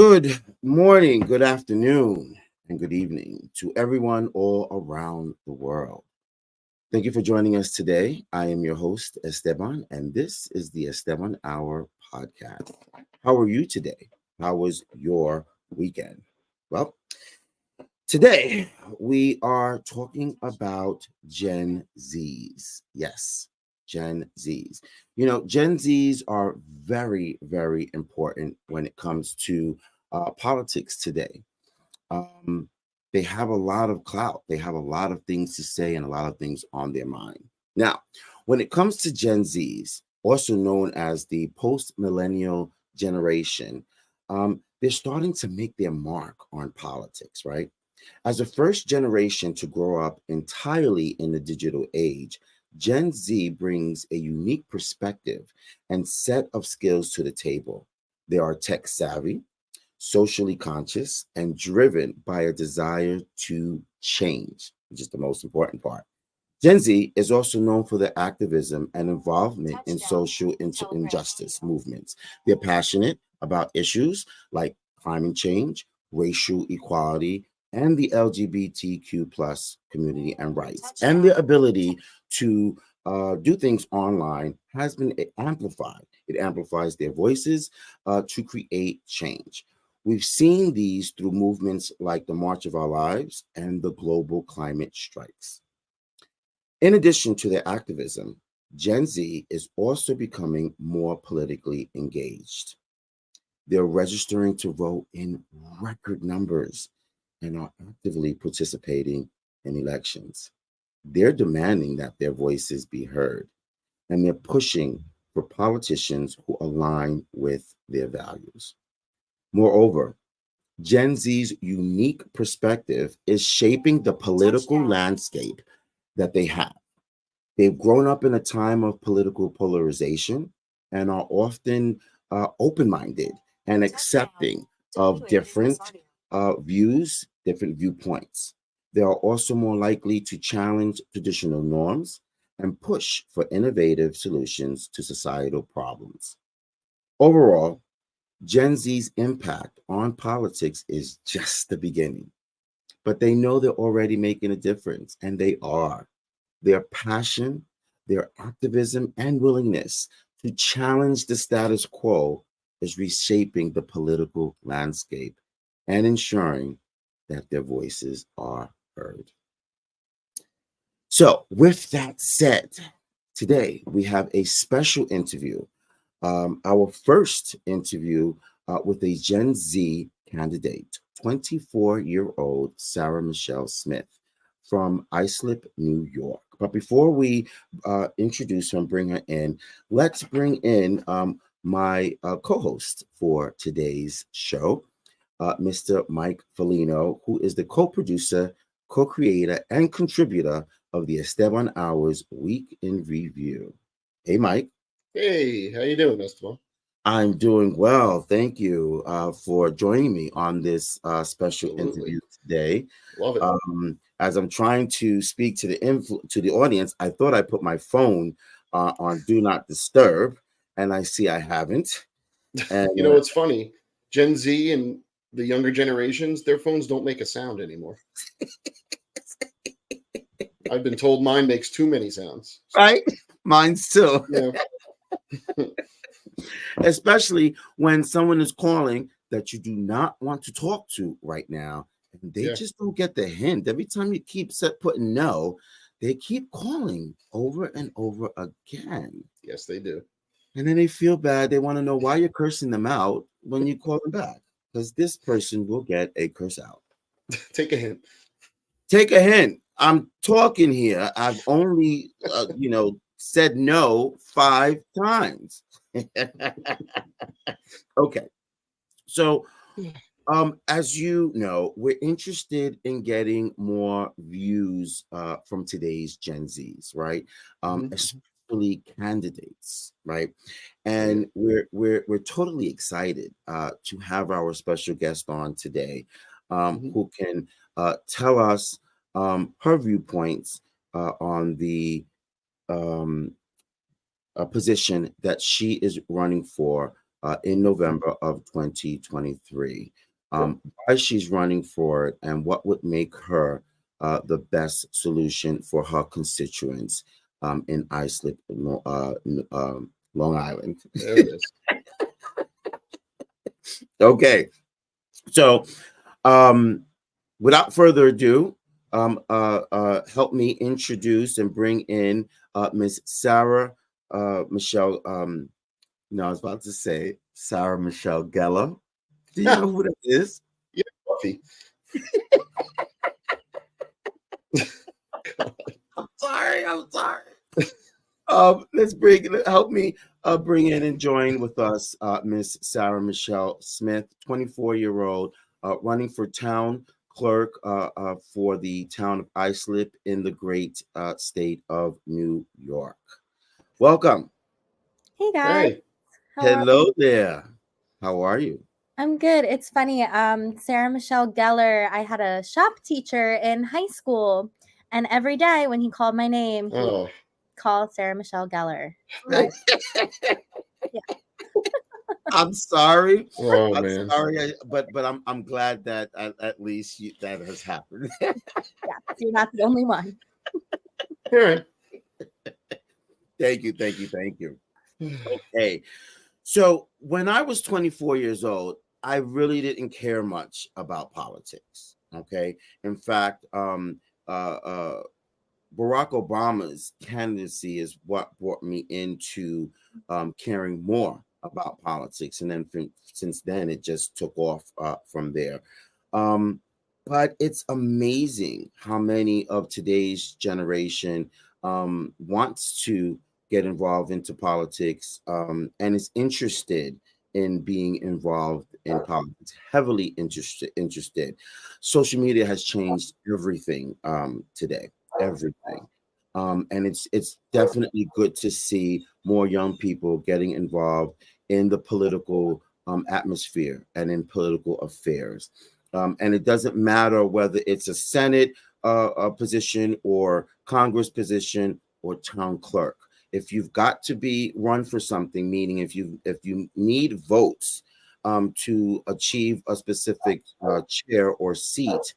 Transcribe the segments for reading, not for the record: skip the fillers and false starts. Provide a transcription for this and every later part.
Good morning, good afternoon, and good evening to everyone all around the world. Thank you for joining us today. I am your host, Esteban, and this is the Esteban Hour podcast. How are you today? How was your weekend? Well, today we are talking about Gen Zs. Yes, Gen Zs. Gen Zs are very, very important when it comes to politics today. um, they have a lot of clout. They have a lot of things to say and a lot of things on their mind. Now, when it comes to Gen Zs, also known as the post millennial generation, they're starting to make their mark on politics, right? As the first generation to grow up entirely in the digital age, Gen Z brings a unique perspective and set of skills to the table. They are tech savvy, socially conscious, and driven by a desire to change, which is the most important part. Gen Z is also known for their activism and involvement in social injustice movements. They're passionate about issues like climate change, racial equality, and the LGBTQ plus community and rights. And their ability to do things online has been amplified. It amplifies their voices to create change. We've seen these through movements like the March of Our Lives and the global climate strikes. In addition to their activism, Gen Z is also becoming more politically engaged. They're registering to vote in record numbers and are actively participating in elections. They're demanding that their voices be heard, and they're pushing for politicians who align with their values. Moreover, Gen Z's unique perspective is shaping the political landscape that they have. They've grown up in a time of political polarization and are often open minded and accepting of different views, different viewpoints. They are also more likely to challenge traditional norms and push for innovative solutions to societal problems. Overall, Gen Z's impact on politics is just the beginning, but they know they're already making a difference, and they are. Their passion, their activism, and willingness to challenge the status quo is reshaping the political landscape and ensuring that their voices are heard. So, with that said, today we have a special interview, our first interview with a Gen Z candidate, 24-year-old Sarah Michelle Smith from Islip, New York. But before we introduce her and bring her in, let's bring in my co-host for today's show, Mr. Mike Felino, who is the co-producer, co-creator, and contributor of the Esteban Hours Week in Review. Hey, Mike. Hey, how you doing, Esteban? I'm doing well. Thank you for joining me on this special Absolutely. interview today. Love it. As I'm trying to speak to to the audience, I thought I put my phone on Do Not Disturb, and I see I haven't. And It's funny. Gen Z and the younger generations, their phones don't make a sound anymore. I've been told mine makes too many sounds. right, mine's too. Yeah. Especially when someone is calling that you do not want to talk to right now, and they Yeah. just don't get the hint. Every time you keep putting no, they keep calling over and over again. Yes, they do. And then they feel bad. They want to know why you're cursing them out when you call them back, because this person will get a curse out. Take a hint. Take a hint. I'm talking here. I've only, said no 5 times. Okay. So, as you know, we're interested in getting more views from today's Gen Zs, right? Mhm. Especially candidates, right? Oh, yeah. And we're totally excited to have our special guest on today, Mhm. who can tell us her viewpoints on the um, position that she is running for in November of 2023. Why she's running for it and what would make her the best solution for her constituents in Islip, Long Island. There it is. Okay, so um, without further ado, help me introduce and bring in Miss Sarah Michelle. No, I was about to say Sarah Michelle Gellar. Do you know who that is? Yeah, coffee. I'm sorry. I'm sorry. Help me bring in and join with us Miss Sarah Michelle Smith, 24-year-old, running for town clerk for the town of Islip in the great state of New York. Welcome. Hey guys, Hey, how are Hello there. How are you? I'm good. It's funny. Sarah Michelle Gellar, I had a shop teacher in high school, and every day when he called my name, he would oh, call Sarah Michelle Gellar. Right. Yeah. I'm sorry. oh I'm man. sorry, but I'm glad that at least that has happened. Yeah, you're not the only one. All right. Thank you, thank you, thank you. Okay. So when I was 24 years old, I really didn't care much about politics. Okay. In fact, uh, Barack Obama's candidacy is what brought me into caring more about politics. And then since then, it just took off from there. Um, but it's amazing how many of today's generation wants to get involved into politics and is interested in being involved in politics, heavily interested. Social media has changed everything today, everything. And it's definitely good to see more young people getting involved in the political atmosphere and in political affairs. And it doesn't matter whether it's a Senate position or Congress position or town clerk. If you've got to be run for something, meaning if you need votes to achieve a specific chair or seat,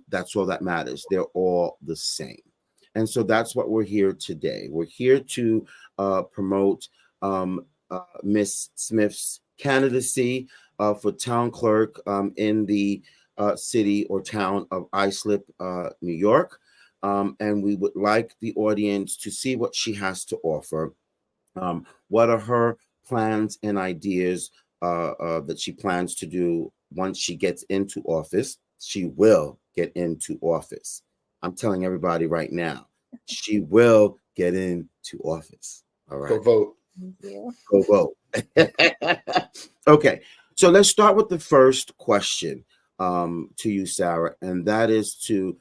that's all that matters. They're all the same. And so that's what we're here today. We're here to promote Miss Smith's candidacy for town clerk in the city or town of Islip, New York. And we would like the audience to see what she has to offer. What are her plans and ideas that she plans to do once she gets into office? She will get into office. I'm telling everybody right now, she will get into office. All Go right, vote. Thank you. go vote. Okay, so let's start with the first question to you, Sarah, and that is to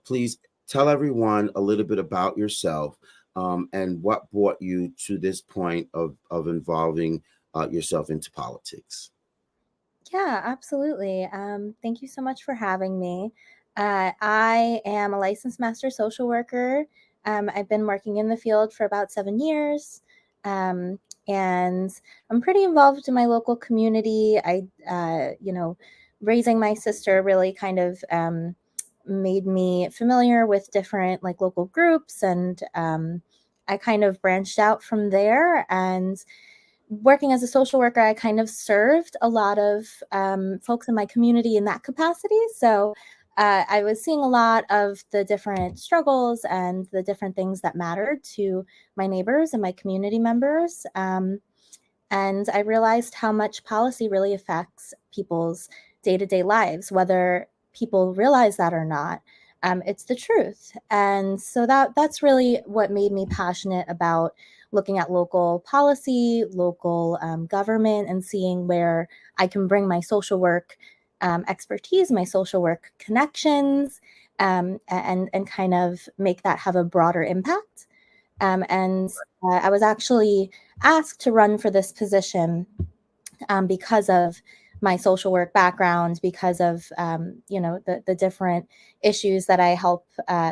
please tell everyone a little bit about yourself and what brought you to this point of involving yourself into politics. Yeah, absolutely. Thank you so much for having me. I am a licensed master social worker. I've been working in the field for about 7 years. Um, and I'm pretty involved in my local community. Raising my sister really kind of made me familiar with different like local groups, and I kind of branched out from there. And working as a social worker, I kind of served a lot of folks in my community in that capacity. So I was seeing a lot of the different struggles and the different things that mattered to my neighbors and my community members. And I realized how much policy really affects people's day-to-day lives, whether people realize that or not. It's the truth. And so that's really what made me passionate about looking at local policy, local government, and seeing where I can bring my social work expertise, my social work connections, and kind of make that have a broader impact. And I was actually asked to run for this position because of my social work background, because of the different issues that I help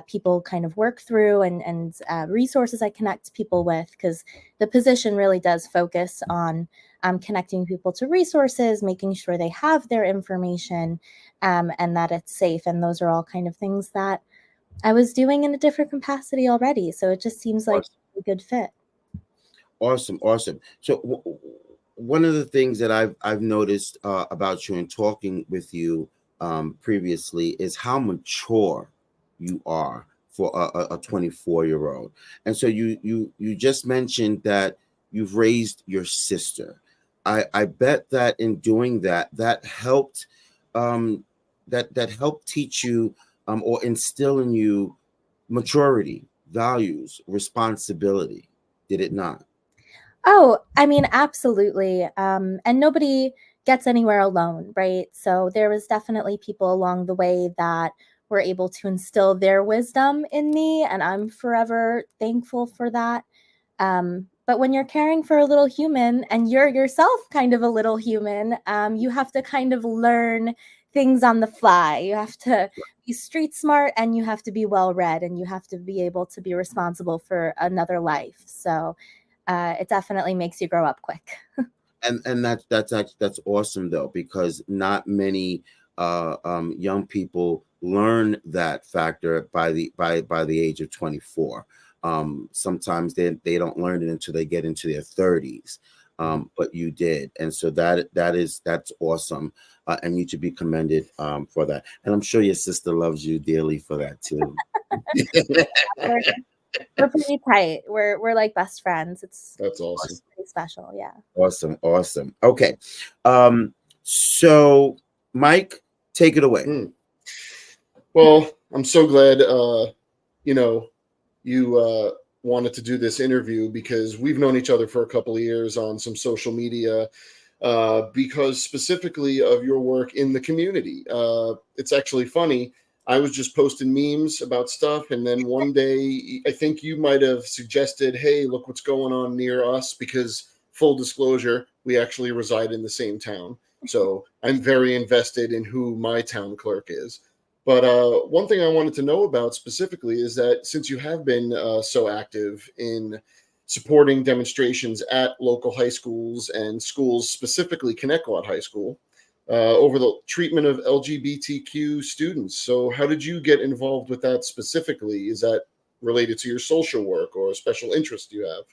people kind of work through, and resources I connect people with, because the position really does focus on connecting people to resources, making sure they have their information, and that it's safe. And those are all kind of things that I was doing in a different capacity already. So it just seems like a good fit. Awesome, awesome. So one of the things that I've noticed about you and talking with you previously is how mature you are for a 24-year-old. And so you just mentioned that you've raised your sister. I bet that in doing that, that helped that helped teach you or instill in you maturity, values, responsibility. Did it not? Oh, I mean, absolutely. And nobody gets anywhere alone, right? So there was definitely people along the way that were able to instill their wisdom in me, and I'm forever thankful for that. But when you're caring for a little human and you're yourself kind of a little human, you have to kind of learn things on the fly. You have to be street smart and you have to be well read and you have to be able to be responsible for another life. So it definitely makes you grow up quick. And that's awesome though, because not many young people learn that factor by the age of 24. Sometimes they don't learn it until they get into their 30s. But you did, and so that's awesome, and you to be commended for that. And I'm sure your sister loves you dearly for that too. We're pretty tight. We're like best friends. That's awesome. It's pretty special. Yeah. Awesome. Okay. So Mike, take it away. Well, I'm so glad you wanted to do this interview, because we've known each other for a couple of years on some social media, because specifically of your work in the community. It's actually funny. I was just posting memes about stuff, and then one day I think you might have suggested, hey, look what's going on near us, because full disclosure, we actually reside in the same town. So I'm very invested in who my town clerk is. But one thing I wanted to know about specifically is that since you have been so active in supporting demonstrations at local high schools and schools, specifically Connecticut High School, over the treatment of LGBTQ students. So how did you get involved with that specifically? Is that related to your social work or a special interest you have?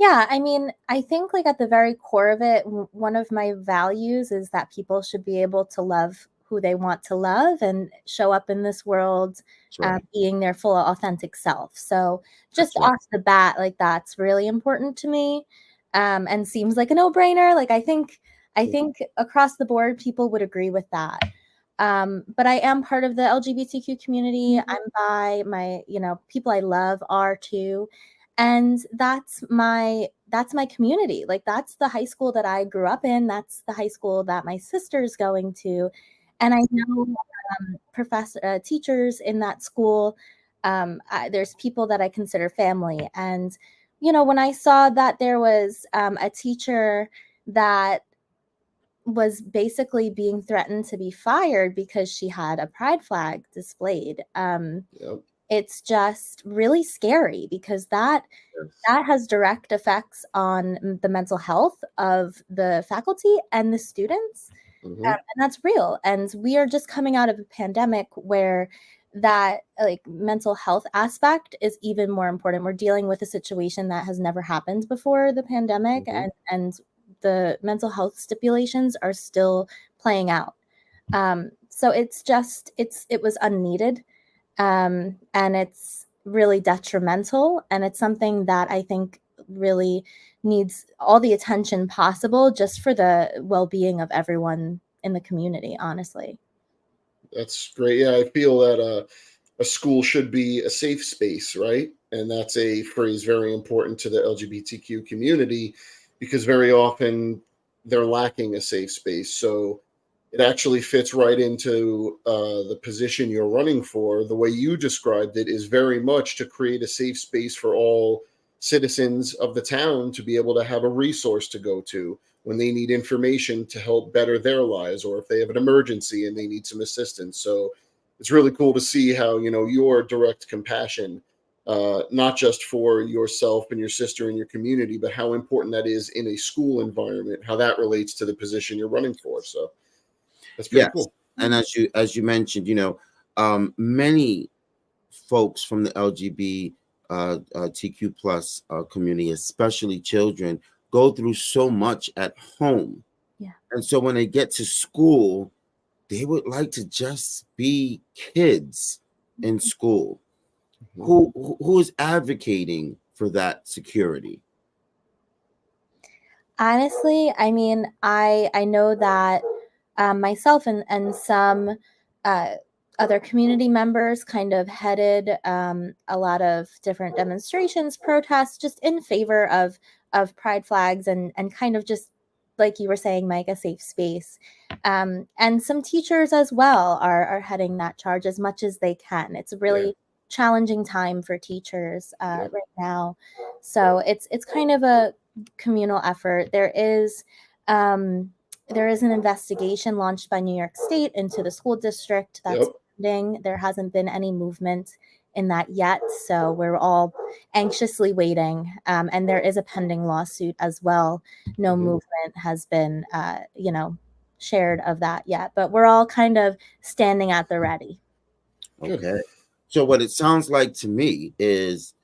Yeah, I mean, I think like at the very core of it, one of my values is that people should be able to love who they want to love and show up in this world being their full authentic self. So just off the bat, like that's really important to me, and seems like a no-brainer. Like I think across the board, people would agree with that. But I am part of the LGBTQ community. I'm bi. People I love are too. And that's my community. Like that's the high school that I grew up in. That's the high school that my sister's going to. And I know teachers in that school. There's people that I consider family. And, when I saw that there was a teacher that was basically being threatened to be fired because she had a pride flag displayed. It's just really scary because that has direct effects on the mental health of the faculty and the students. And that's real. And we are just coming out of a pandemic where that like mental health aspect is even more important. We're dealing with a situation that has never happened before the pandemic, and the mental health stipulations are still playing out. So it was unneeded. And it's really detrimental. And it's something that I think really needs all the attention possible just for the well-being of everyone in the community, honestly. That's great. Yeah, I feel that a school should be a safe space, right? And that's a phrase very important to the LGBTQ community, because very often they're lacking a safe space. So it actually fits right into the position you're running for. The way you described it is very much to create a safe space for all citizens of the town to be able to have a resource to go to when they need information to help better their lives, or if they have an emergency and they need some assistance. So it's really cool to see how, your direct compassion not just for yourself and your sister and your community, but how important that is in a school environment, how that relates to the position you're running for. So that's pretty Yes, cool. and as you mentioned, many folks from the TQ plus community, especially children, go through so much at home. Yeah. And so when they get to school, they would like to just be kids in school. Who is advocating for that security? Honestly, I mean, I know that myself and some uh, other community members kind of headed a lot of different demonstrations, protests, just in favor of pride flags and kind of just like you were saying, Mike, a safe space. And some teachers as well are heading that charge as much as they can. It's a really challenging time for teachers right now, so it's kind of a communal effort. There is an investigation launched by New York State into the school district that's pending. There hasn't been any movement in that yet, so we're all anxiously waiting. And there is a pending lawsuit as well. No movement has been, shared of that yet, but we're all kind of standing at the ready. Okay. So what it sounds like to me is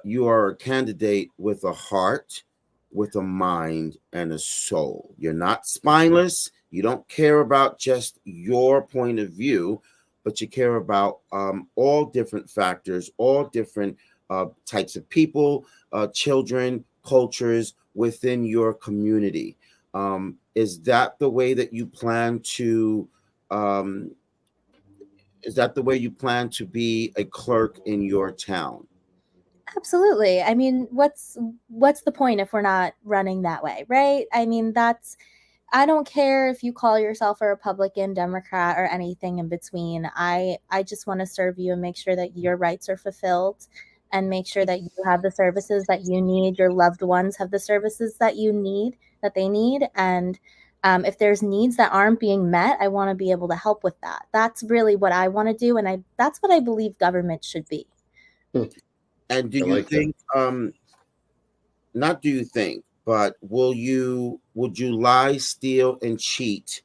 you are a candidate with a heart, with a mind, and a soul. You're not spineless. You don't care about just your point of view, but you care about all different factors, all different types of people, children, cultures within your community. Is that the way that you plan to? Um, is that the way you plan to be a clerk in your town? Absolutely. I mean, what's the point if we're not running that way, right? I mean, I don't care if you call yourself a Republican, Democrat, or anything in between. I just want to serve you and make sure that your rights are fulfilled and make sure that you have the services that you need, your loved ones have the services that they need. And if there's needs that aren't being met, I want to be able to help with that. That's really what I want to do. And that's what I believe government should be. And do you think, not do you think, but would you lie, steal, and cheat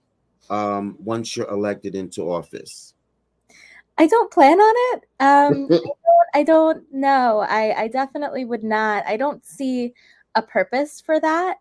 once you're elected into office? I don't plan on it. I don't know. I definitely would not. I don't see a purpose for that.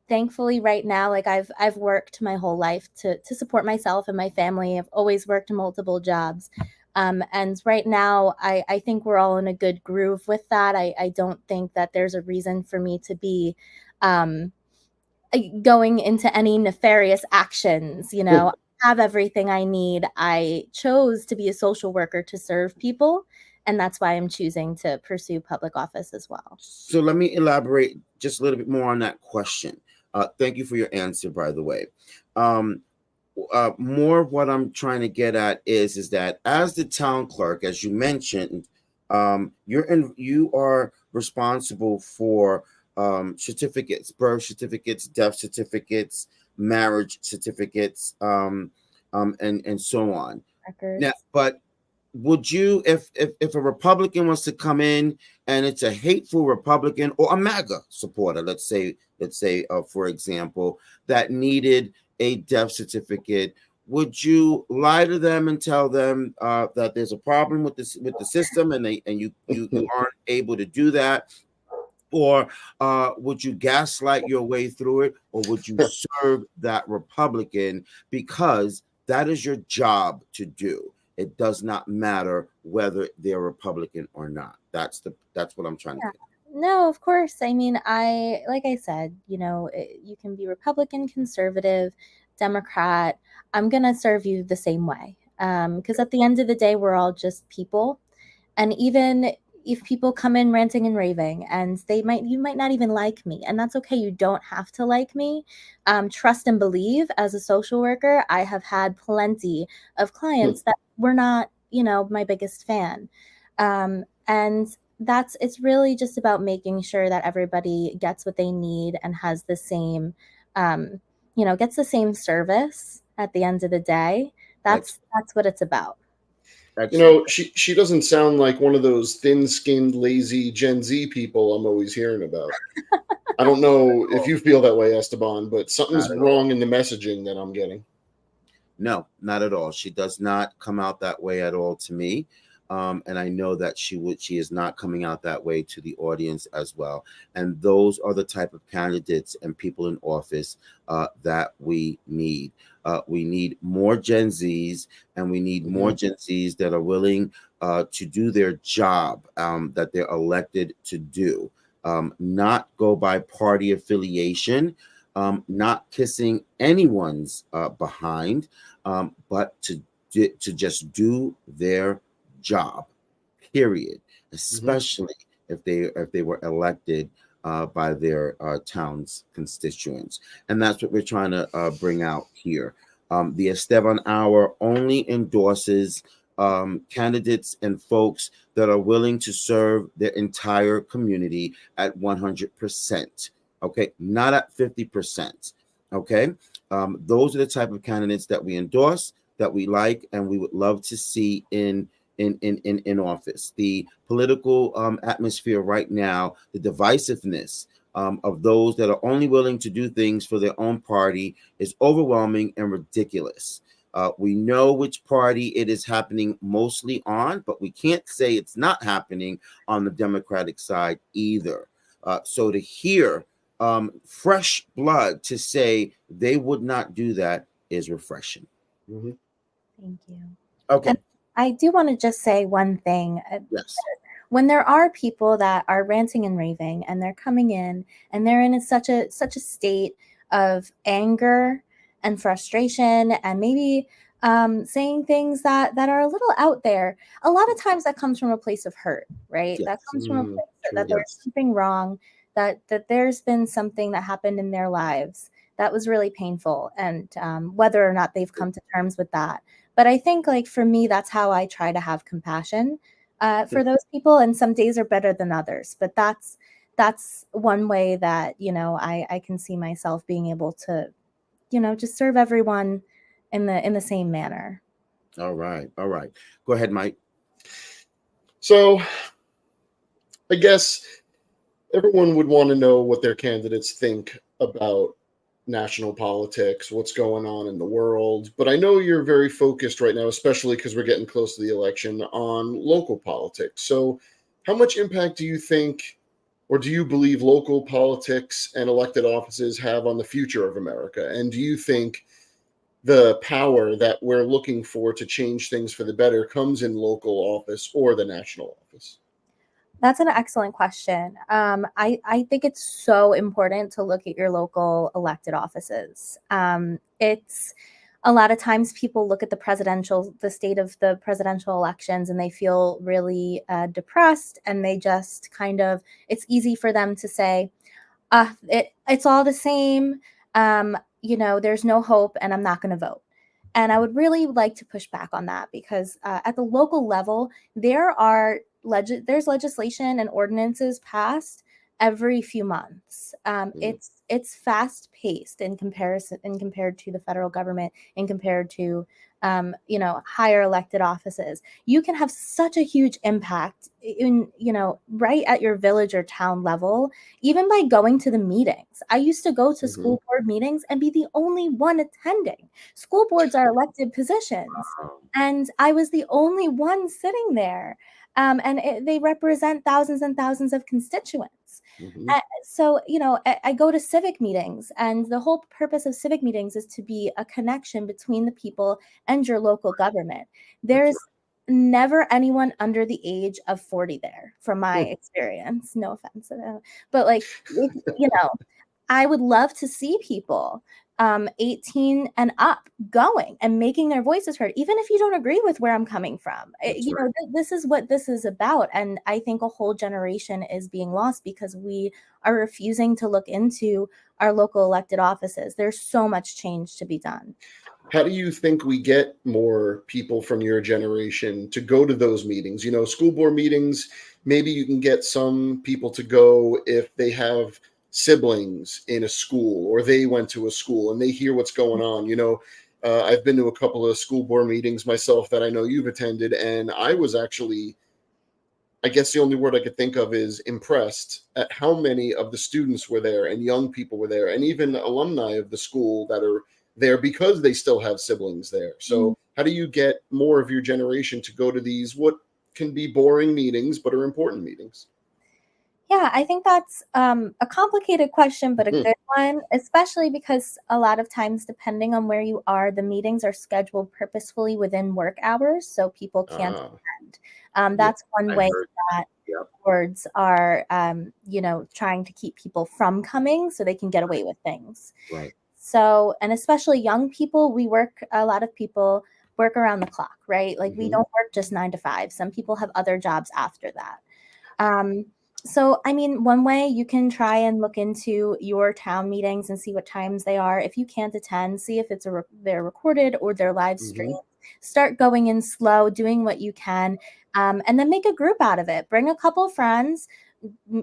Thankfully, right now, like I've worked my whole life to support myself and my family. I've always worked multiple jobs. And right now, I think we're all in a good groove with that. I don't think that there's a reason for me to be going into any nefarious actions. I have everything I need. I chose to be a social worker to serve people, and that's why I'm choosing to pursue public office as well. So let me elaborate just a little bit more on that question. Thank you for your answer, by the way. More of what I'm trying to get at is that as the town clerk, as you mentioned, you are responsible for certificates, birth certificates, death certificates, marriage certificates, and so on. Records. Now, but would you, if a Republican wants to come in and it's a hateful Republican or a MAGA supporter, let's say for example, that needed a death certificate, would you lie to them and tell them that there's a problem with the system and you aren't able to do that? Or would you gaslight your way through it, or would you serve that Republican because that is your job to do? It does not matter whether they're Republican or not. That's what I'm trying to get. No, of course. I mean, like I said, you can be Republican, conservative, Democrat. I'm going to serve you the same way. Because at the end of the day, we're all just people. And even if people come in ranting and raving and you might not even like me, and that's okay. You don't have to like me. Trust and believe, as a social worker, I have had plenty of clients that were not, my biggest fan. And it's really just about making sure that everybody gets what they need and has the same, gets the same service at the end of the day. That's what it's about. Excellent. She doesn't sound like one of those thin-skinned, lazy Gen Z people I'm always hearing about. I don't know if you feel that way, Esteban, but something's Not at all. wrong in the messaging that I'm getting. No, not at all. She does not come out that way at all to me. And I know that she is not coming out that way to the audience as well. And those are the type of candidates and people in office that we need. We need more Gen Zs, and we need more Gen Zs that are willing to do their job that they're elected to do, not go by party affiliation, not kissing anyone's behind, but to just do their job, period. Especially if they were elected by their town's constituents, and that's what we're trying to bring out here. The Esteban Hour only endorses candidates and folks that are willing to serve their entire community at 100%. Okay, not at 50%. Okay, those are the type of candidates that we endorse, that we like, and we would love to see in office. The political atmosphere right now, the divisiveness of those that are only willing to do things for their own party is overwhelming and ridiculous. We know which party it is happening mostly on, but we can't say it's not happening on the Democratic side either. So to hear fresh blood to say they would not do that is refreshing. Thank you. Okay. And I do want to just say one thing. Yes. When there are people that are ranting and raving, and they're coming in and they're in such a state of anger and frustration, and maybe saying things that are a little out there, a lot of times that comes from a place of hurt, right? Yes. That comes from a place that True. there's something wrong, that there's been something that happened in their lives that was really painful, and whether or not they've come to terms with that. But I think, like, for me, that's how I try to have compassion for those people. And some days are better than others, but that's one way that, I can see myself being able to, just serve everyone in the same manner. All right. Go ahead, Mike. So I guess everyone would want to know what their candidates think about national politics, what's going on in the world. But I know you're very focused right now, especially because we're getting close to the election, on local politics. So how much impact do you think, or do you believe, local politics and elected offices have on the future of America? And do you think the power that we're looking for to change things for the better comes in local office or the national office? That's an excellent question. I think it's so important to look at your local elected offices. It's a lot of times people look at the state of the presidential elections, and they feel really depressed, and they just it's easy for them to say, it's all the same. There's no hope, and I'm not going to vote. And I would really like to push back on that, because at the local level, there's legislation and ordinances passed every few months. It's fast paced in comparison, compared to the federal government, and compared to higher elected offices. You can have such a huge impact right at your village or town level, even by going to the meetings. I used to go to school board meetings and be the only one attending. School boards are elected positions, and I was the only one sitting there. They represent thousands and thousands of constituents. So, I go to civic meetings, and the whole purpose of civic meetings is to be a connection between the people and your local government. There's never anyone under the age of 40 there, from my experience. No offense, but I would love to see people 18 and up going and making their voices heard, even if you don't agree with where I'm coming from. This is what this is about. And I think a whole generation is being lost because we are refusing to look into our local elected offices. There's so much change to be done. How do you think we get more people from your generation to go to those meetings? School board meetings, maybe you can get some people to go if they have siblings in a school, or they went to a school and they hear what's going on. I've been to a couple of school board meetings myself that I know you've attended, and I was actually, I guess the only word I could think of is impressed at how many of the students were there and young people were there, and even alumni of the school that are there because they still have siblings there. So how do you get more of your generation to go to these, what can be boring meetings, but are important meetings? Yeah, I think that's a complicated question, but a Mhm. good one, especially because a lot of times, depending on where you are, the meetings are scheduled purposefully within work hours, so people can't Ah, attend. Yeah, That's one I way heard. that Yep. boards are, trying to keep people from coming so they can get away with things. Right. So, and especially young people, a lot of people work around the clock, right? Like we mhm. don't work just 9 to 5. Some people have other jobs after that. Um, so, I mean, one way you can try and look into your town meetings and see what times they are. If you can't attend, see if they're recorded or they're live Mhm. streamed. Start going in slow, doing what you can, and then make a group out of it. Bring a couple friends,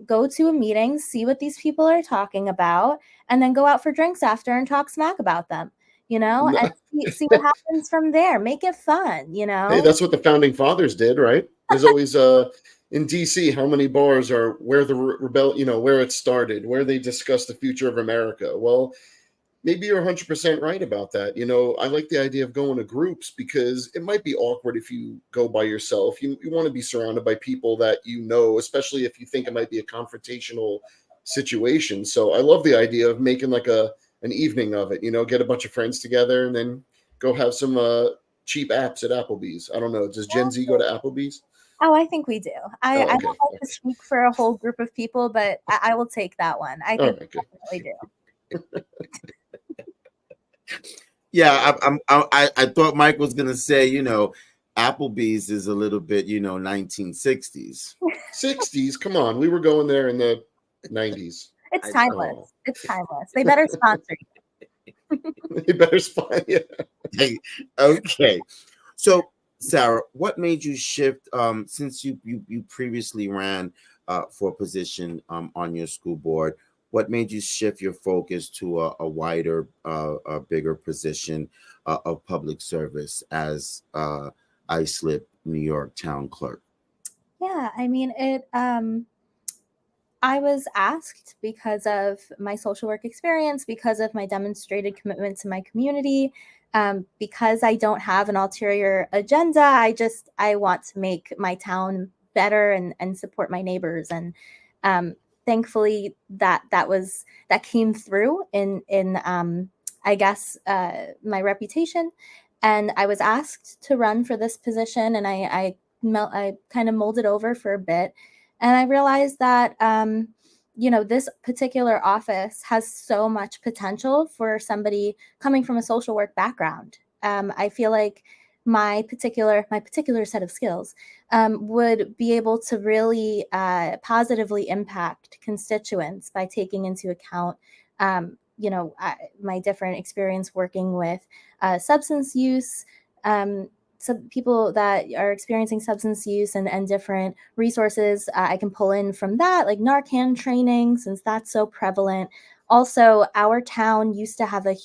go to a meeting, see what these people are talking about, and then go out for drinks after and talk smack about them. And see what happens from there. Make it fun. Hey, that's what the founding fathers did, right? There's always in DC, how many bars are where the rebel, where it started, where they discuss the future of America. Well, maybe you're 100% right about that. I like the idea of going to groups because it might be awkward if you go by yourself. You want to be surrounded by people that especially if you think it might be a confrontational situation. So I love the idea of making like an evening of it, get a bunch of friends together and then go have some cheap apps at Applebee's. I don't know. Does Gen Z go to Applebee's? Oh, I think we do. I Oh, don't okay. like to speak for a whole group of people, but I will take that one. I All think right, we good. definitely do. Yeah, I thought Mike was gonna say, Applebee's is a little bit, 1960s. 60s, come on. We were going there in the 90s. It's I timeless. Oh, It's timeless. They better sponsor they better spy. Yeah. Okay. So, Sarah, what made you shift since you previously ran for a position on your school board? What made you shift your focus to a wider, a bigger position of public service as ISLIP New York Town Clerk? Yeah, I mean, I was asked because of my social work experience, because of my demonstrated commitment to my community, because I don't have an ulterior agenda. I want to make my town better and support my neighbors. And thankfully, that came through in I guess my reputation. And I was asked to run for this position, and I kind of molded over for a bit, and I realized that, this particular office has so much potential for somebody coming from a social work background. I feel like my particular set of skills would be able to really positively impact constituents by taking into account, my different experience working with substance use. Some people that are experiencing substance use and different resources I can pull in from that, like Narcan training, since that's so prevalent. Also, our town used to have um,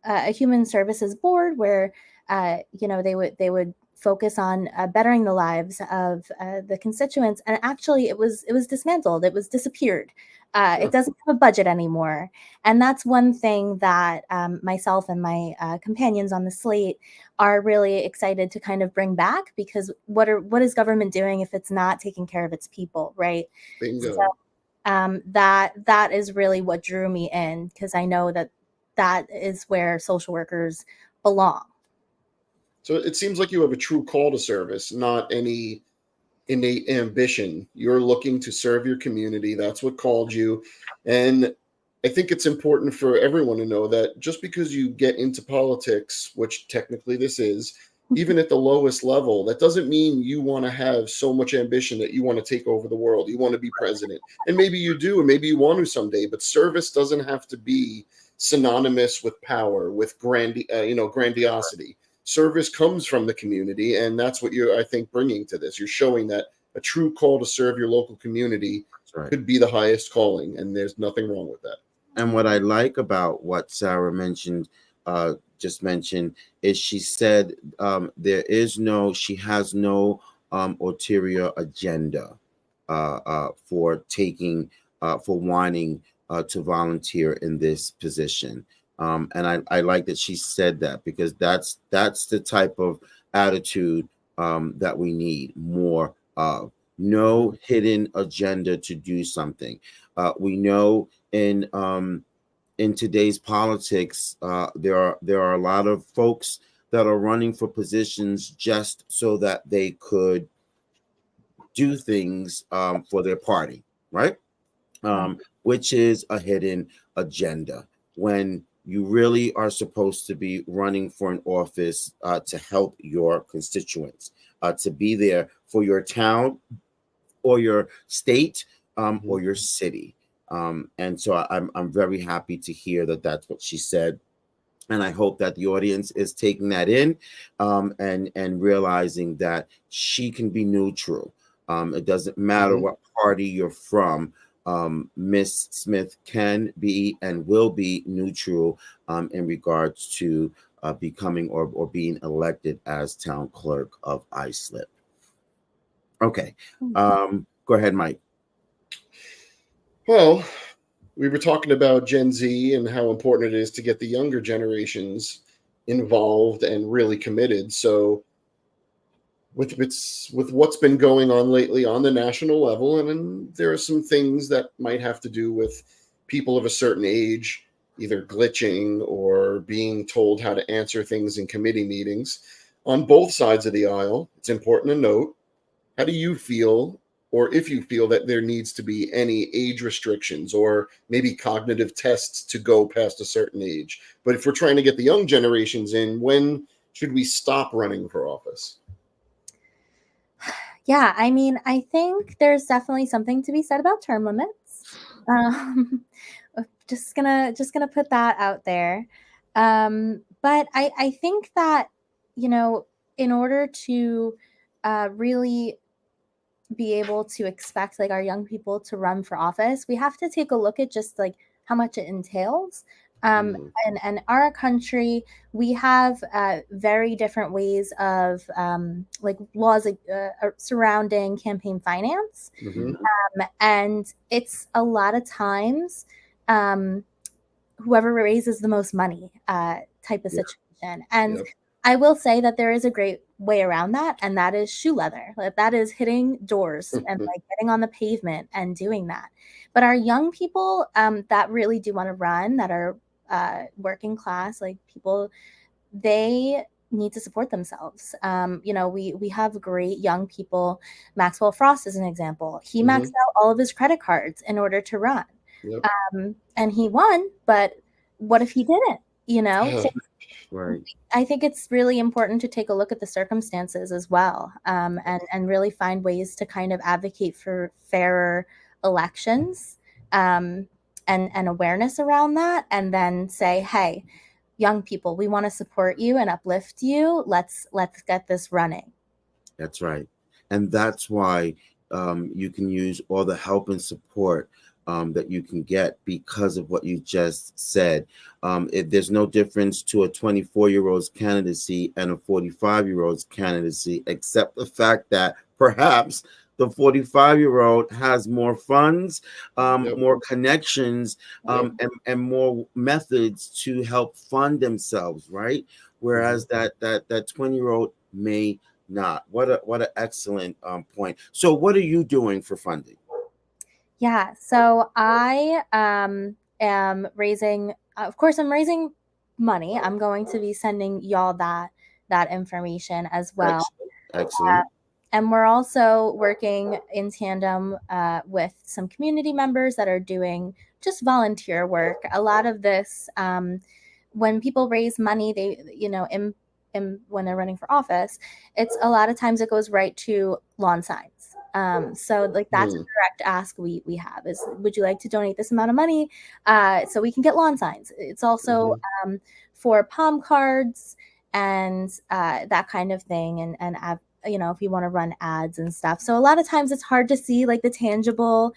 a human services board where they would focus on bettering the lives of the constituents, and actually it was dismantled, it was disappeared. It Huh. doesn't have a budget anymore, and that's one thing that myself and my companions on the slate are really excited to kind of bring back, because what is government doing if it's not taking care of its people, right? So Bingo. that is really what drew me in, because I know that is where social workers belong. So it seems like you have a true call to service, not any innate ambition. You're looking to serve your community. That's what called you. And I think it's important for everyone to know that just because you get into politics, which technically this is, even at the lowest level, that doesn't mean you want to have so much ambition that you want to take over the world. You want to be president. And maybe you do, and maybe you want to someday, but service doesn't have to be synonymous with power, with grandiosity. Service comes from the community, and that's what you're, I think, bringing to this. You're showing that a true call to serve your local community That's right. could be the highest calling, and there's nothing wrong with that. And what I like about what Sarah mentioned, just mentioned, is she said she has no ulterior agenda for wanting to volunteer in this position. And I like that she said that, because that's the type of attitude that we need more of. No hidden agenda to do something. We know in today's politics, there are a lot of folks that are running for positions just so that they could do things for their party, right? Right. Which is a hidden agenda. When you really are supposed to be running for an office to help your constituents, to be there for your town or your state or your city. And so I'm very happy to hear that that's what she said. And I hope that the audience is taking that in, and realizing that she can be neutral. It doesn't matter what party you're from. Miss Smith can be and will be neutral in regards to becoming or being elected as town clerk of Islip. Okay. Go ahead, Mike. Well, we were talking about Gen Z and how important it is to get the younger generations involved and really committed. So, with what's been going on lately on the national level, and there are some things that might have to do with people of a certain age either glitching or being told how to answer things in committee meetings on both sides of the aisle. It's important to note, how do you feel, or if you feel that there needs to be any age restrictions or maybe cognitive tests to go past a certain age? But if we're trying to get the young generations in, when should we stop running for office? Yeah, I mean, I think there's definitely something to be said about term limits. Um, just gonna put that out there. But I think that, in order to really be able to expect like our young people to run for office, we have to take a look at just like how much it entails. And our country, we have very different ways of like laws surrounding campaign finance. And it's a lot of times um, whoever raises the most money type of situation. And I will say that there is a great way around that, and that is shoe leather. Like, that is hitting doors and like getting on the pavement and doing that. But our young people that really do want to run, that are working class, like people, they need to support themselves. We have great young people. Maxwell Frost is an example. He maxed out all of his credit cards in order to run. And he won, but what if he didn't? So Right. I think it's really important to take a look at the circumstances as well, and really find ways to kind of advocate for fairer elections, and awareness around that, and then say, hey, young people, we want to support you and uplift you. Let's get this running. That's right. And that's why you can use all the help and support that you can get because of what you just said. There's no difference to a 24-year-old's candidacy and a 45-year-old's candidacy, except the fact that perhaps the 45-year-old has more funds, more connections, and more methods to help fund themselves, right? Whereas that 20-year-old may not. What an excellent point. So what are you doing for funding? Yeah, so I am raising, of course, I'm raising money. I'm going to be sending y'all that information as well. Excellent. And we're also working in tandem with some community members that are doing just volunteer work. A lot of this, when people raise money, they, when they're running for office, it's a lot of times it goes right to lawn signs. So like that's a direct ask we have is, would you like to donate this amount of money so we can get lawn signs? It's also for palm cards and that kind of thing, and if you want to run ads and stuff. So a lot of times it's hard to see like the tangible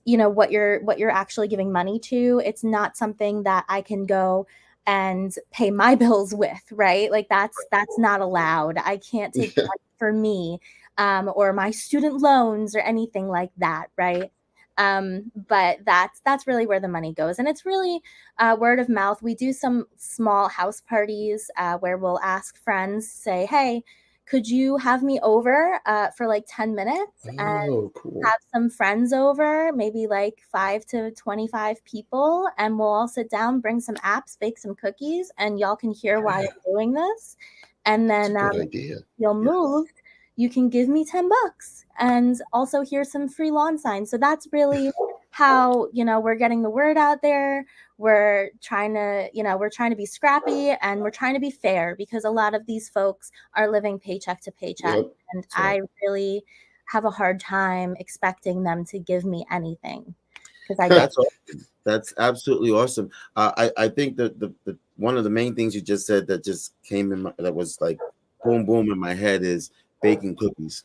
what you're actually giving money to. It's not something that I can go and pay my bills with, right? Like that's not allowed. I can't take Yeah. that for me, or my student loans or anything like that, right? But that's really where the money goes, and it's really word of mouth. We do some small house parties where we'll ask friends, say, hey, could you have me over for like 10 minutes and Oh, cool. have some friends over, maybe like 5 to 25 people, and we'll all sit down, bring some apps, bake some cookies, and y'all can hear why Yeah, I'm doing this. And that's a then good idea. you'll Yeah. move, you can give me $10 and also here's some free lawn signs. So that's really how, we're getting the word out there. We're trying to be scrappy, and we're trying to be fair, because a lot of these folks are living paycheck to paycheck. Yep. And That's right. I really have a hard time expecting them to give me anything, because I get That's awesome. That's absolutely awesome. I think that the one of the main things you just said that just came in that was like boom boom in my head is baking cookies.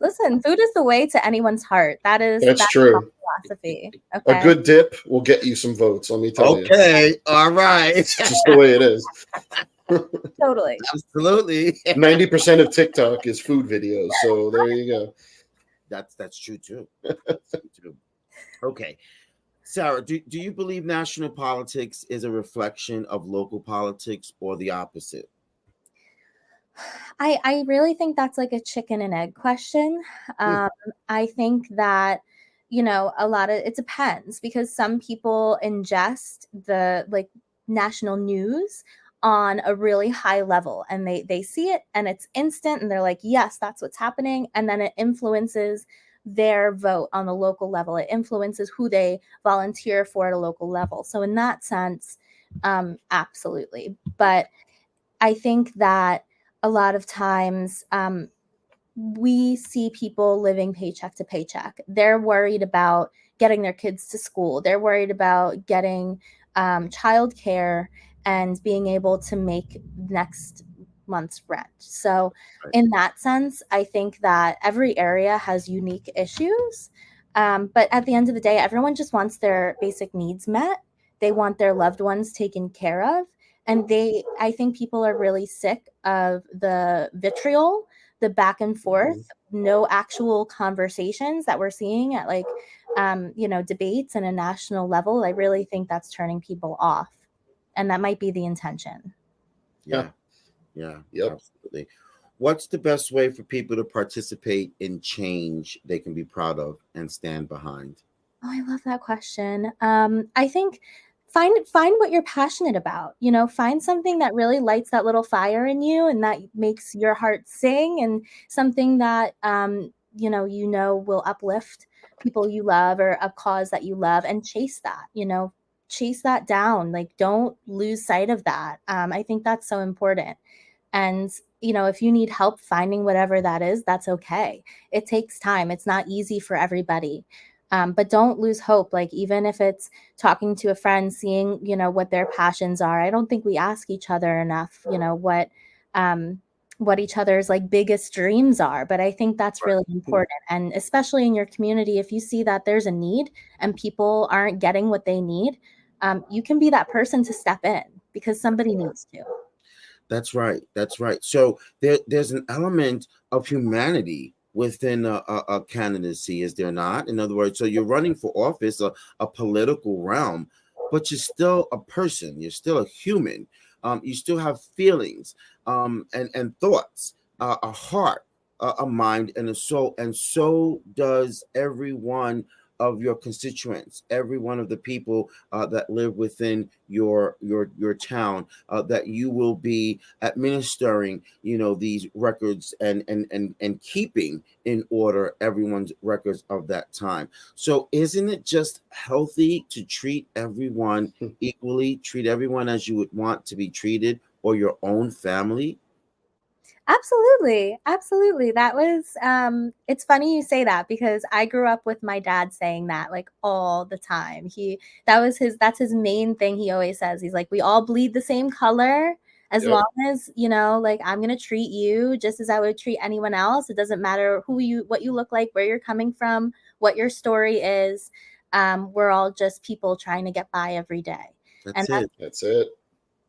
Listen, food is the way to anyone's heart. That's That's my true. philosophy. A Okay. good dip will get you some votes, let me tell you. Okay, all right. It's just the way it is. Totally. Absolutely. 90% of TikTok is food videos, so there you go. That's true too. That's true too. Okay. Sarah, do you believe national politics is a reflection of local politics or the opposite? I really think that's like a chicken and egg question. Hmm. Um, I think that, a lot of it depends, because some people ingest the like national news on a really high level, and they see it and it's instant, and they're like, yes, that's what's happening. And then it influences their vote on the local level. It influences who they volunteer for at a local level. So in that sense, absolutely. But I think that a lot of times we see people living paycheck to paycheck. They're worried about getting their kids to school. They're worried about getting childcare and being able to make next month's rent. So, Right. in that sense, I think that every area has unique issues. But at the end of the day, everyone just wants their basic needs met. They want their loved ones taken care of. And I think people are really sick of the vitriol, the back and forth, Mhm. no actual conversations that we're seeing at like, debates and a national level. I really think that's turning people off. And that might be the intention. Yeah. Yeah. Yeah. Yep. Absolutely. What's the best way for people to participate in change they can be proud of and stand behind? Oh, I love that question. I think find what you're passionate about. Find something that really lights that little fire in you, and that makes your heart sing, and something that will uplift people you love, or a cause that you love, and chase that. Chase that down. Like, don't lose sight of that. I think that's so important. And if you need help finding whatever that is, that's okay. It takes time. It's not easy for everybody. But don't lose hope. Like, even if it's talking to a friend, seeing, what their passions are. I don't think we ask each other enough, what each other's like biggest dreams are. But I think that's really Hmm. important. And especially in your community, if you see that there's a need and people aren't getting what they need, you can be that person to step in, because somebody needs to. That's right. That's right. So there's an element of humanity within a candidacy, is there not? In other words, so you're running for office, a political realm, but you're still a person. You're still a human. You still have feelings, and thoughts, a heart, a mind, and a soul, and so does every one of your constituents, every one of the people that live within your town, that you will be administering, these records, and keeping in order everyone's records of that time. So isn't it just healthy to treat everyone equally, treat everyone as you would want to be treated, or your own family? Absolutely. Absolutely. That was it's funny you say that, because I grew up with my dad saying that like all the time. That's his main thing. He always says, he's like, we all bleed the same color, as Yep. long as, like, I'm going to treat you just as I would treat anyone else. It doesn't matter what you look like, where you're coming from, what your story is. We're all just people trying to get by every day. And That's it. That's it.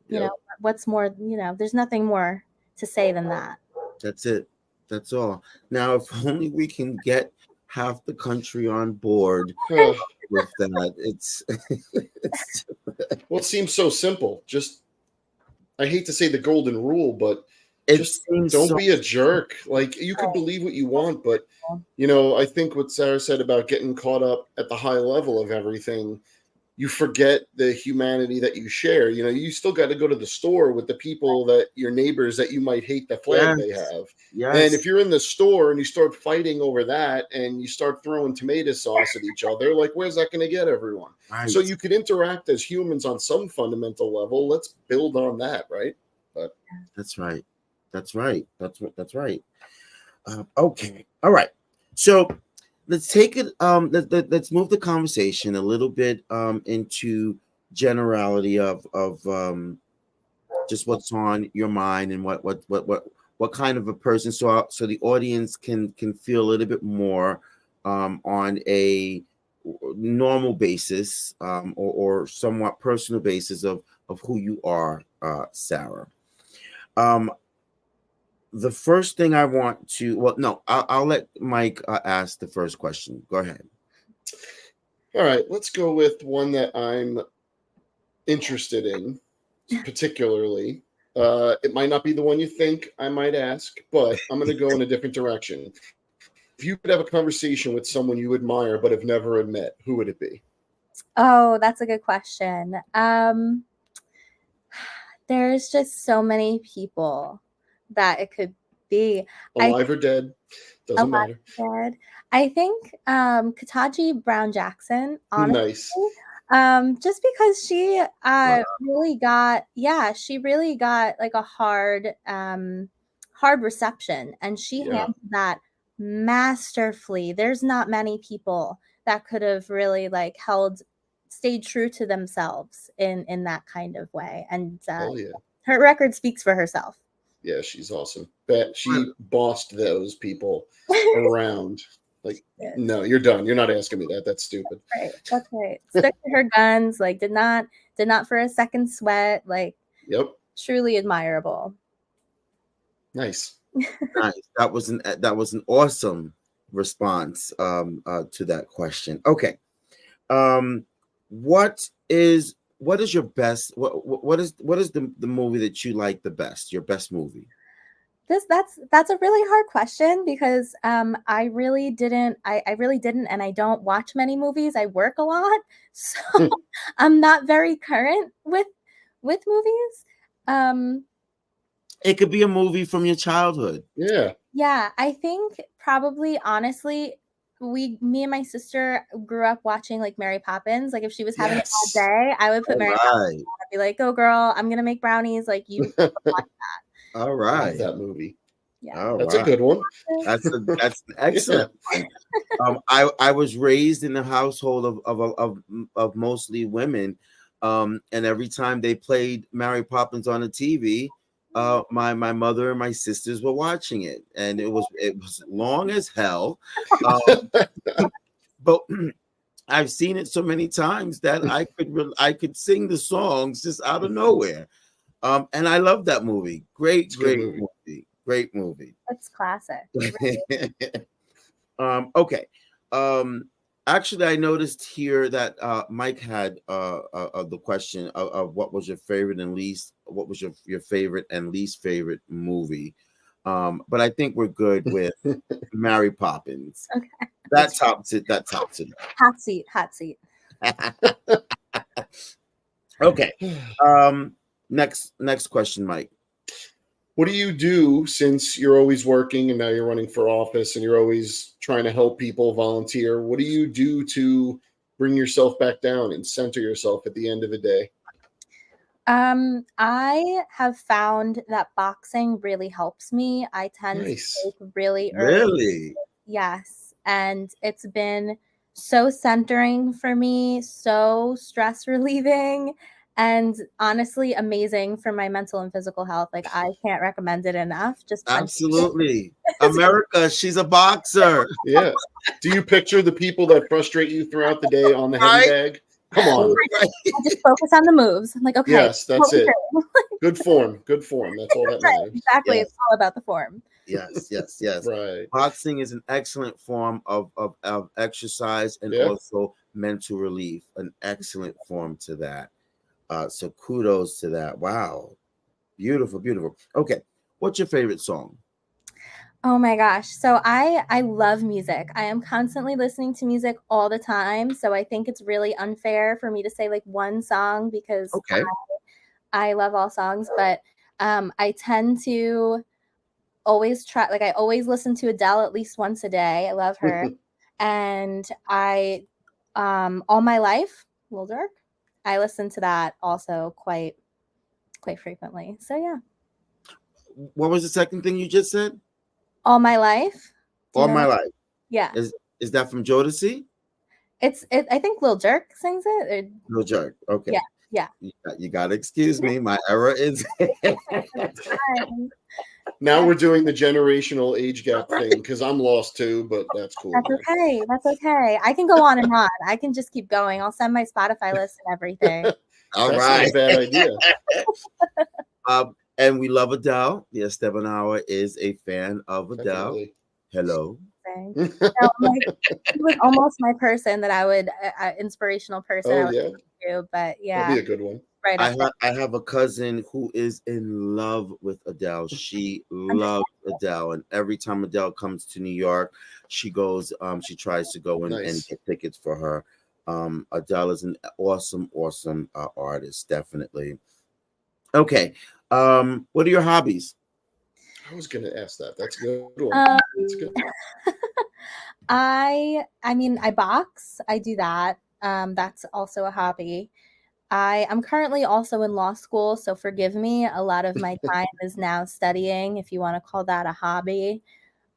you Yep. know, what's more, there's nothing more to say than that. That's it. That's all. Now, if only we can get half the country on board with that. It's, it's Well, it seems so simple. Just, I hate to say the golden rule, but it just seems don't so be a jerk. Like, you could believe what you want, but I think what Sarah said about getting caught up at the high level of everything, you forget the humanity that you share. You still got to go to the store with the people, that your neighbors, that you might hate the flag they yes, have. yes. And if you're in the store and you start fighting over that, and you start throwing tomato sauce at each other, like, where's that going to get everyone? Right. So you could interact as humans on some fundamental level. Let's build on that, right? But That's right. That's right. That's right. Okay. All right. So let's take it. Let's move the conversation a little bit into generality of just what's on your mind and what kind of a person, so the audience can feel a little bit more on a normal basis, or somewhat personal basis of who you are, Sarah. The first thing I want to, well, no, I'll let Mike ask the first question. Go ahead. all right, let's go with one that I'm interested in, particularly. It might not be the one you think I might ask, but I'm going to go in a different direction. If you could have a conversation with someone you admire but have never met, who would it be? Oh, that's a good question. There's just so many people that it could be. Alive or dead? Doesn't matter. Dead. I think Kataji Brown Jackson, honestly. Nice. Just because she really got like a hard reception, and she handled that masterfully. There's not many people that could have really like stayed true to themselves in that kind of way. And Hell yeah. her record speaks for herself. Yeah, she's awesome. Bet she bossed those people around. Like, no, you're done. You're not asking me that. That's stupid. Right. That's right. Stuck to her guns, like did not for a second sweat, like Yep. truly admirable. Nice. Nice. That was an awesome response to that question. Okay. What is your best, what is the movie that you like the best, your best movie? That's a really hard question, because I really didn't, and I don't watch many movies. I work a lot, so I'm not very current with movies. It could be a movie from your childhood. Yeah, I think probably, honestly, me and my sister grew up watching like Mary Poppins. Like if she was having a bad day, I would put Mary Poppins on. I'd be like, "Go girl, I'm gonna make brownies." Like you watch that. All right. Love that movie. Yeah. That's a good one. That's an excellent one. I was raised in a household of mostly women, and every time they played Mary Poppins on the TV, my mother and my sisters were watching it, and it was long as hell, but I've seen it so many times that I could sing the songs just out of nowhere, and I love that movie. Great movie. Great movie. That's classic. Okay. Actually, I noticed here that Mike had the question of what was your favorite and least, what was your favorite and least favorite movie. But I think we're good with Mary Poppins. Okay. That tops it. Hot seat. Okay. Next question, Mike. What do you do, since you're always working and now you're running for office and you're always trying to help people volunteer? What do you do to bring yourself back down and center yourself at the end of the day? I have found that boxing really helps me. I tend to take really early. Really? Yes. And it's been so centering for me, so stress relieving, and honestly amazing for my mental and physical health. Like I can't recommend it enough. Just absolutely. America, she's a boxer. Yeah. Do you picture the people that frustrate you throughout the day on the heavy Right. bag? Come on. Right. I just focus on the moves. I'm like, okay, Yes, that's what we it. do. Good form. Good form. That's all that Right, matters. exactly. Yes. It's all about the form. Yes, yes, yes. Right. Boxing is an excellent form of exercise and Yeah. also mental relief. An excellent form to that. So kudos to that. Wow. Beautiful, beautiful. Okay. What's your favorite song? Oh my gosh. So I love music. I am constantly listening to music all the time. So I think it's really unfair for me to say like one song because Okay. I love all songs, but I tend to always try, like I always listen to Adele at least once a day. I love her. And I All My Life, Lil Durk, I listen to that also quite frequently. So yeah. What was the second thing you just said? All My Life. Do you All know My that? Life. Yeah. Is that from Jodeci? I think Lil Durk sings it. No jerk. Okay. Yeah. Yeah. You got to excuse me. My error is. Now we're doing the generational age gap thing because I'm lost too, but that's cool. That's okay. That's okay. I can go on and on. I can just keep going. I'll send my Spotify list and everything. All That's right. not a bad idea. And we love Adele. The Esteban Hour is a fan of Adele. Definitely. Hello. No, he was almost my person that I would inspirational person I Oh, would yeah. do, but yeah, That'd be a good one. right up there. I have a cousin who is in love with Adele. She loves Adele, and every time Adele comes to New York, she goes. She tries to go and Nice. get tickets for her. Adele is an awesome artist, definitely. Okay. What are your hobbies? I was going to ask that. That's a good one. That's good. I mean, I box. I do that. That's also a hobby. I'm currently also in law school, so forgive me. A lot of my time is now studying, if you want to call that a hobby.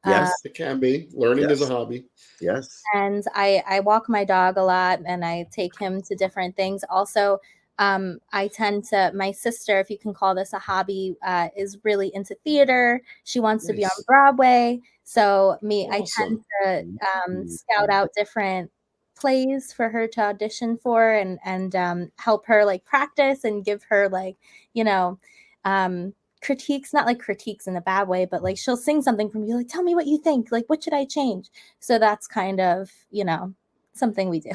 Yes. It can be. Learning is a Yes. hobby. Yes. And I walk my dog a lot and I take him to different things. Also, I tend to, my sister, if you can call this a hobby, is really into theater. She wants to be on Nice. Broadway. So I Awesome. tend to scout out different plays for her to audition for and help her like practice and give her like, you know, critiques, not like critiques in a bad way, but like she'll sing something from you, like, tell me what you think, like, what should I change? So that's kind of, something we do.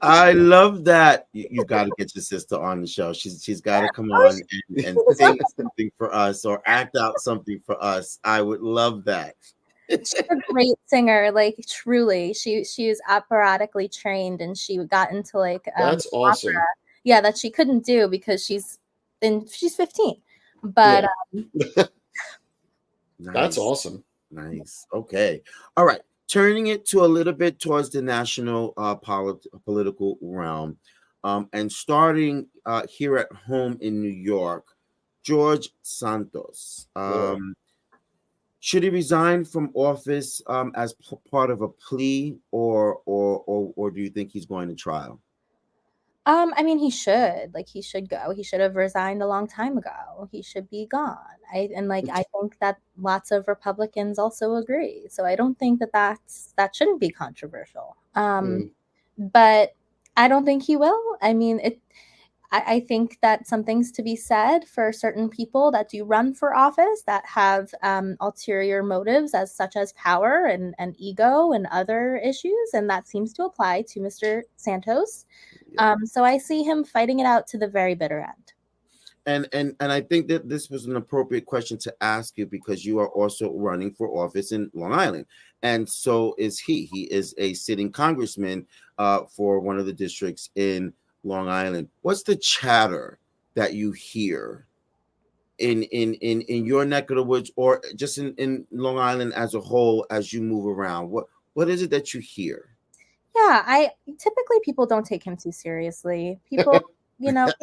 I love that. You got to get your sister on the show. She's got to come on and sing something for us or act out something for us. I would love that. She's a great singer, like truly. She is operatically trained, and she got into like That's awesome. opera. Yeah, that she couldn't do because she's 15. But Yeah. Nice. That's awesome. Nice. Okay. All right. Turning it to a little bit towards the national political realm, and starting here at home in New York, George Santos. Should he resign from office as part of a plea, or do you think he's going to trial? I mean, he should. Like, he should go. He should have resigned a long time ago. He should be gone. I think that lots of Republicans also agree. So I don't think that shouldn't be controversial. But I don't think he will. I mean, I think that something's to be said for certain people that do run for office that have ulterior motives, as such as power and ego and other issues, and that seems to apply to Mr. Santos. Yeah. So I see him fighting it out to the very bitter end. And I think that this was an appropriate question to ask you because you are also running for office in Long Island, and so is he. He is a sitting congressman for one of the districts in Long Island. What's the chatter that you hear in your neck of the woods, or just in Long Island as a whole as you move around? What is it that you hear? Yeah, I typically people don't take him too seriously. People,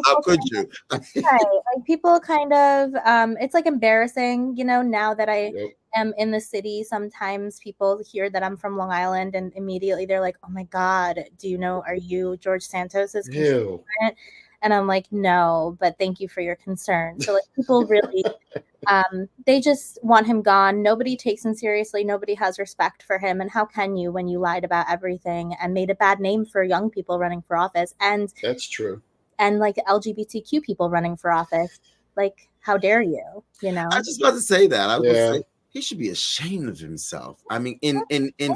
How could you? right, like people kind of it's like embarrassing, now that I am in the city. Sometimes people hear that I'm from Long Island and immediately they're like, oh my God, are you George Santos's constituent? And I'm like, no, but thank you for your concern. So like people really, they just want him gone. Nobody takes him seriously. Nobody has respect for him. And how can you when you lied about everything and made a bad name for young people running for office That's true. and like LGBTQ people running for office? Like, how dare you? You I know? was just about to say that. I was going to Yeah. say he should be ashamed of himself. I mean, in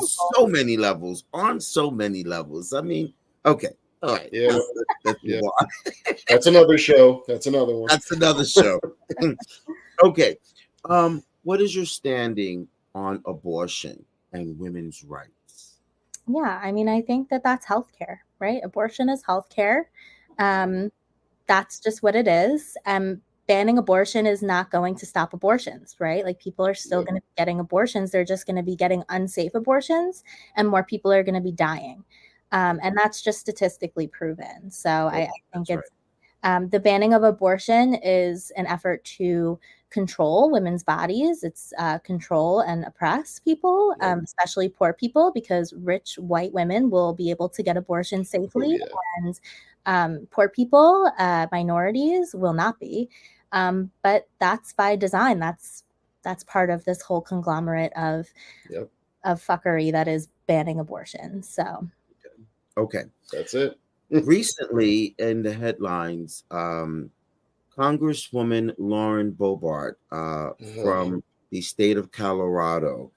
so many levels, on so many levels. I mean, okay, all right, Yeah. let's Yeah. move on. That's another show. That's another one. That's another show. Okay, what is your standing on abortion and women's rights? Yeah, I mean, I think that that's healthcare, right? Abortion is healthcare. Um, that's just what it is. Banning abortion is not going to stop abortions, right? Like people are still Yep. going to be getting abortions. They're just going to be getting unsafe abortions, and more people are going to be dying. And that's just statistically proven. So I think That's right. it's the banning of abortion is an effort to control women's bodies. It's control and oppress people, Yep. especially poor people, because rich white women will be able to get abortions safely, Oh, yeah. and poor people, minorities, will not be. But that's by design. That's part of this whole conglomerate of Yep. fuckery that is banning abortion. So Okay. That's it. Recently, in the headlines, Congresswoman Lauren Boebert from the state of Colorado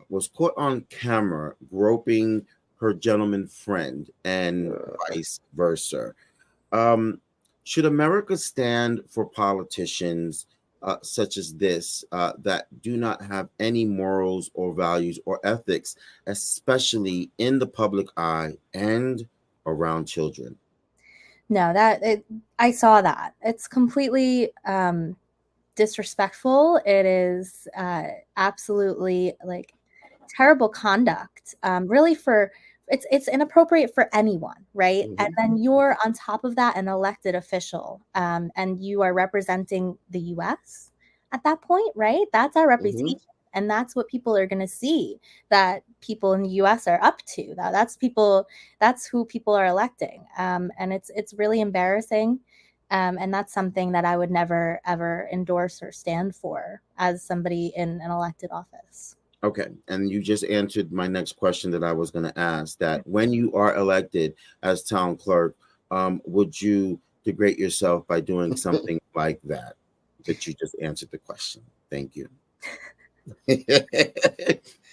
was caught on camera groping her gentleman friend and vice versa. Um, should America stand for politicians such as this that do not have any morals or values or ethics, especially in the public eye and around children? no, I saw that. It's completely disrespectful. It is absolutely like terrible conduct. Really, for it's inappropriate for anyone, right? Mhm. And then you're on top of that an elected official, and you are representing the U.S. at that point, right? That's our reputation. And that's what people are going to see that people in the U.S. are up to. That's people. That's who people are electing, and it's really embarrassing. And that's something that I would never ever endorse or stand for as somebody in an elected office. Okay, and you just answered my next question that I was going to ask. That when you are elected as town clerk, would you degrade yourself by doing something like that? But you just answered the question. Thank you.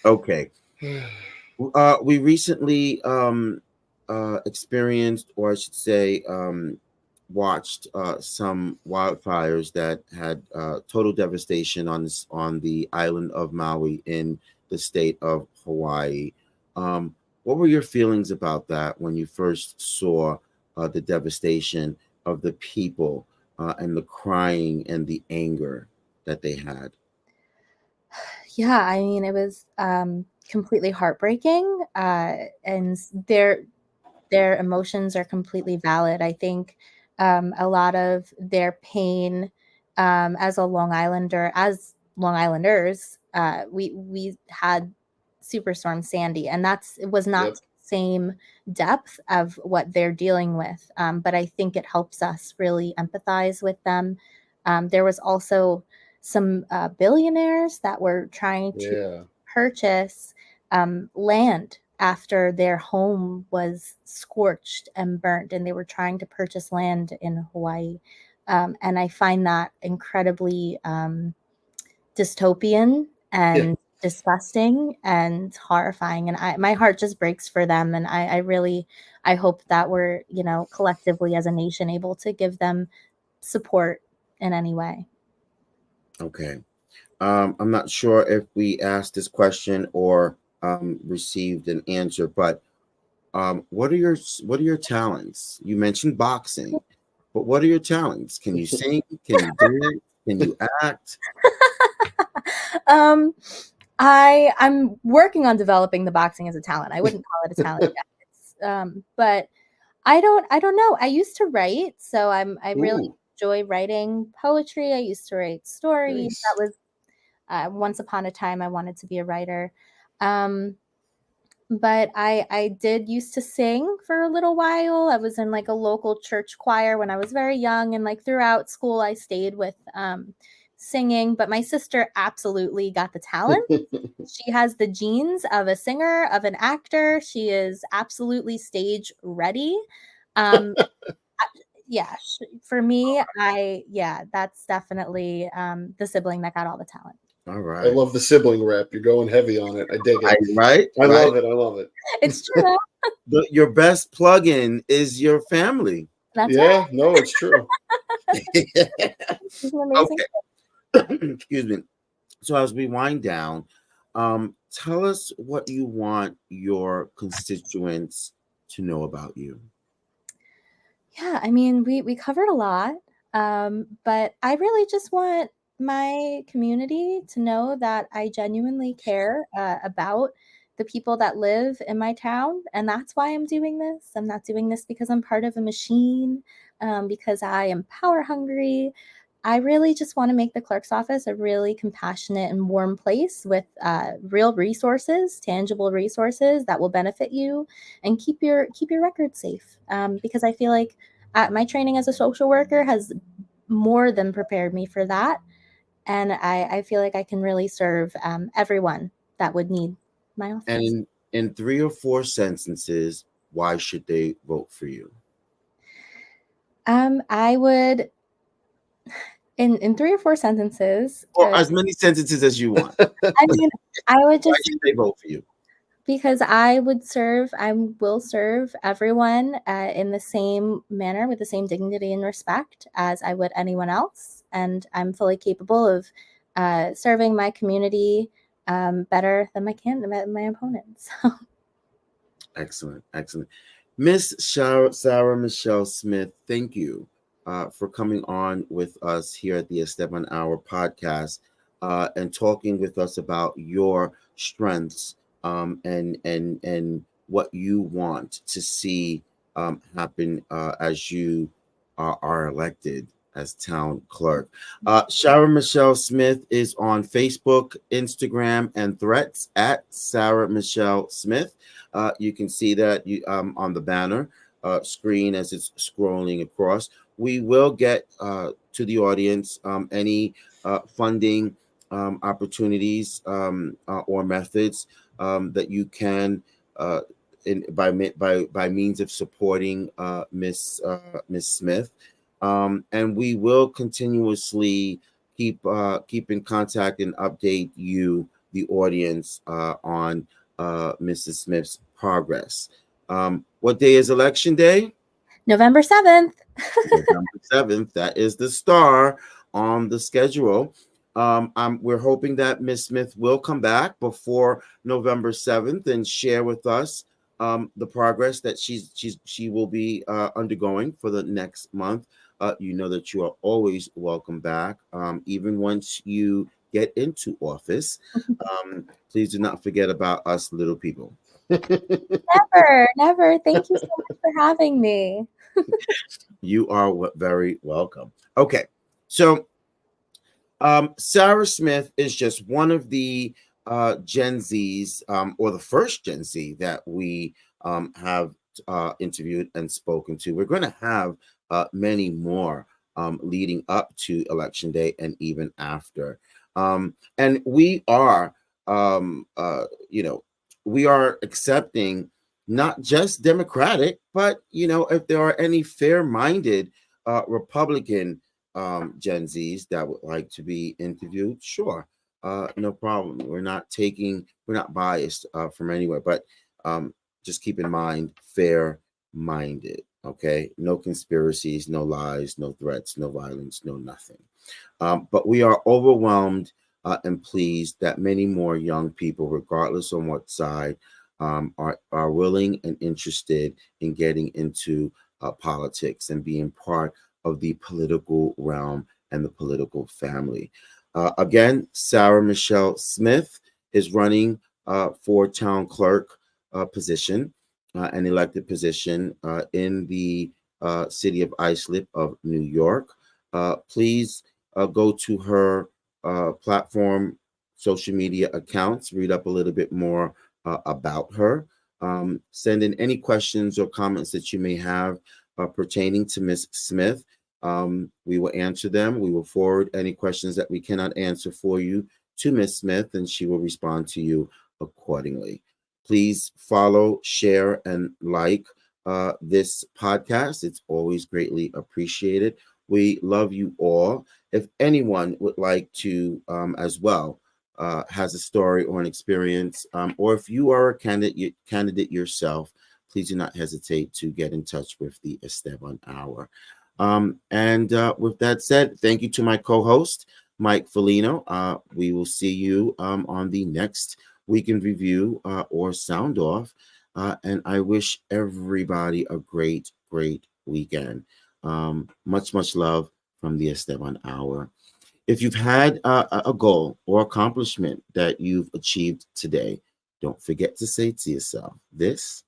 Okay. We recently experienced, or I should say, watched some wildfires that had total devastation on the island of Maui in the state of Hawaii. What were your feelings about that when you first saw the devastation of the people and the crying and the anger that they had? Yeah, I mean, it was completely heartbreaking, and their emotions are completely valid. I think a lot of their pain, as Long Islanders, we had Superstorm Sandy, and it was not Yep. the same depth of what they're dealing with. But I think it helps us really empathize with them. There was also some billionaires that were trying to Yeah. purchase land after their home was scorched and burnt, and they were trying to purchase land in Hawaii. And I find that incredibly dystopian Yeah. and disgusting and horrifying. And my heart just breaks for them. And I really, I hope that we're, collectively as a nation able to give them support in any way. Okay. I'm not sure if we asked this question or received an answer, but what are your talents? You mentioned boxing, but what are your talents? Can you sing? Can you dance? Can you act? um, I'm working on developing the boxing as a talent. I wouldn't call it a talent yet. But I don't know. I used to write, so I really Ooh, enjoy writing poetry. I used to write stories. That nice. was once upon a time I wanted to be a writer. Um, but I did used to sing for a little while. I was in like a local church choir when I was very young, and like throughout school I stayed with singing. But my sister absolutely got the talent. She has the genes of a singer, of an actor. She is absolutely stage ready. Um, yeah, for me, that's definitely the sibling that got all the talent. All I right. love the sibling rep. You're going heavy on it. I dig it. Right. I Right. love it. I love it. It's true. Your best plug-in is your family. That's right. Yeah, no, it's true. She's an amazing. Okay. Excuse me. So as we wind down, tell us what you want your constituents to know about you. Yeah, I mean, we covered a lot, but I really just want my community to know that I genuinely care about the people that live in my town, and that's why I'm doing this. I'm not doing this because I'm part of a machine, because I am power hungry. I really just want to make the clerk's office a really compassionate and warm place with real resources, tangible resources that will benefit you and keep your record safe. Because I feel like my training as a social worker has more than prepared me for that, and I feel like I can really serve everyone that would need my And office. in 3 or 4 sentences, why should they vote for you? I would in 3 or 4 sentences. Or as many sentences as you want. I mean, I would Why just should they vote for you? because I will serve everyone in the same manner with the same dignity and respect as I would anyone else. And I'm fully capable of serving my community better than my opponents. Excellent, excellent. Miss Sarah Michelle Smith, thank you for coming on with us here at the Esteban Hour podcast and talking with us about your strengths and what you want to see happen as you are elected as town clerk. Sarah Michelle Smith is on Facebook, Instagram, and Threads at Sarah Michelle Smith. You can see that on the banner screen as it's scrolling across. We will get to the audience any funding opportunities or methods that you can by means of supporting Miss Smith, and we will continuously keep in contact and update you, the audience, on Mrs. Smith's progress. What day is election day? November 7th. November 7th. That is the star on the schedule. We're hoping that Miss Smith will come back before November 7th and share with us the progress that she will be undergoing for the next month. You know that you are always welcome back, even once you get into office. Please do not forget about us little people. Never, never. Thank you so much for having me. You are very welcome. Okay, so Sarah Smith is just one of the Gen Zs, or the first Gen Z that we have interviewed and spoken to. We're going to have many more leading up to Election Day and even after. And we are, we are accepting not just Democratic, but, if there are any fair-minded Republican Gen Zs that would like to be interviewed, sure, no problem. We're not biased from anywhere, but just keep in mind, fair-minded. Okay, no conspiracies, no lies, no threats, no violence, no nothing. But we are overwhelmed and pleased that many more young people, regardless on what side, are willing and interested in getting into politics and being part of the political realm and the political family. Again, Sarah Michelle Smith is running for town clerk position, an elected position in the city of Islip of New York. Please go to her platform, social media accounts, read up a little bit more about her. Send in any questions or comments that you may have pertaining to Ms. Smith. We will answer them. We will forward any questions that we cannot answer for you to Ms. Smith, and she will respond to you accordingly. Please follow, share, and like this podcast. It's always greatly appreciated. We love you all. If anyone would like to, as well, has a story or an experience, or if you are a candidate yourself, please do not hesitate to get in touch with the Esteban Hour. And with that said, thank you to my co-host, Mike Felino. We will see you on the next Weekend Review or Sound Off. And I wish everybody a great, great weekend. Much, much love from the Esteban Hour. If you've had a goal or accomplishment that you've achieved today, don't forget to say to yourself, this